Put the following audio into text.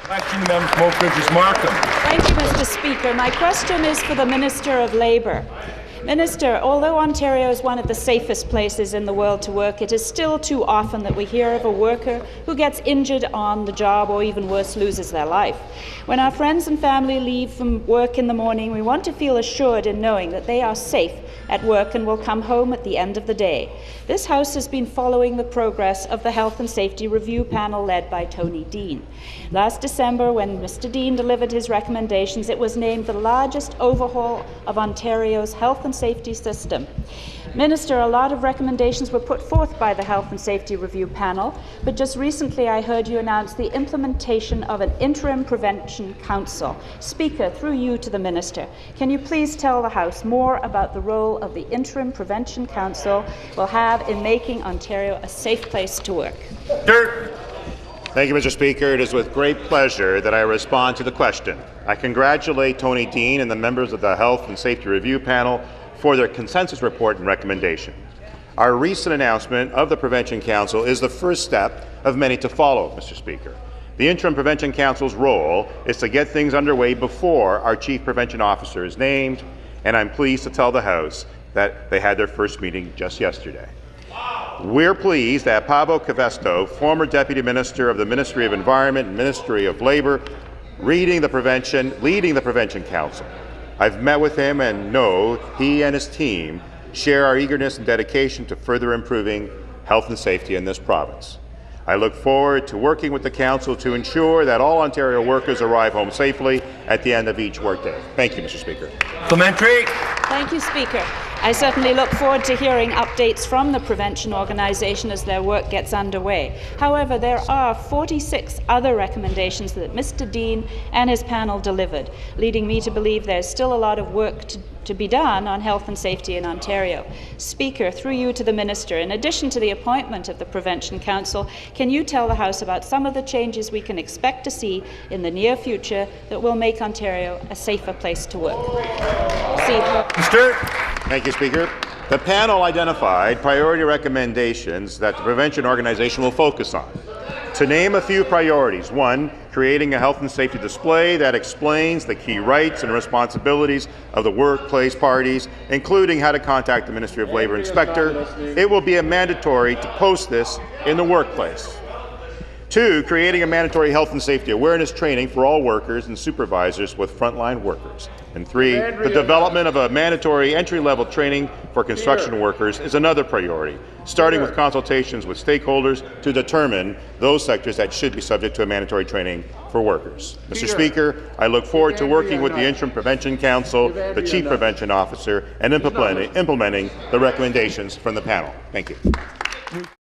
Question, the member from Oak Ridge is Markham. Thank you, Mr. Speaker. My question is for the Minister of Labour. Minister, although Ontario is one of the safest places in the world to work, it is still too often that we hear of a worker who gets injured on the job or even worse, loses their life. When our friends and family leave from work in the morning, we want to feel assured in knowing that they are safe at work and will come home at the end of the day. This House has been following the progress of the Health and Safety Review Panel led by Tony Dean. Last December, when Mr. Dean delivered his recommendations, it was named the largest overhaul of Ontario's health and safety system. Minister, a lot of recommendations were put forth by the Health and Safety Review Panel, but just recently I heard you announce the implementation of an interim prevention council. Speaker, through you to the Minister, can you please tell the House more about the role of the interim prevention council will have in making Ontario a safe place to work? Thank you, Mr. Speaker. It is with great pleasure that I respond to the question. I congratulate Tony Dean and the members of the Health and Safety Review Panel for their consensus report and recommendation. Our recent announcement of the Prevention Council is the first step of many to follow, Mr. Speaker. The Interim Prevention Council's role is to get things underway before our Chief Prevention Officer is named, and I'm pleased to tell the House that they had their first meeting just yesterday. We're pleased that Pablo Cavesto, former Deputy Minister of the Ministry of Environment and Ministry of Labour, leading the Prevention Council. I've met with him and know he and his team share our eagerness and dedication to further improving health and safety in this province. I look forward to working with the Council to ensure that all Ontario workers arrive home safely at the end of each workday. Thank you, Mr. Speaker. Supplementary. Thank you, Speaker. I certainly look forward to hearing updates from the Prevention Organisation as their work gets underway. However, there are 46 other recommendations that Mr. Dean and his panel delivered, leading me to believe there's still a lot of work to be done on health and safety in Ontario. Speaker, through you to the Minister, in addition to the appointment of the Prevention Council, can you tell the House about some of the changes we can expect to see in the near future that will make Ontario a safer place to work? Thank you, Speaker. The panel identified priority recommendations that the Prevention Organization will focus on. To name a few priorities: 1, creating a health and safety display that explains the key rights and responsibilities of the workplace parties, including how to contact the Ministry of Labour inspector. It will be mandatory to post this in the workplace. 2, creating a mandatory health and safety awareness training for all workers and supervisors with frontline workers. And 3, the development of a mandatory entry-level training for construction workers is another priority, starting with consultations with stakeholders to determine those sectors that should be subject to a mandatory training for workers. Mr. Speaker, I look forward to working with the Interim Prevention Council, the Chief Prevention Officer, and implementing the recommendations from the panel. Thank you.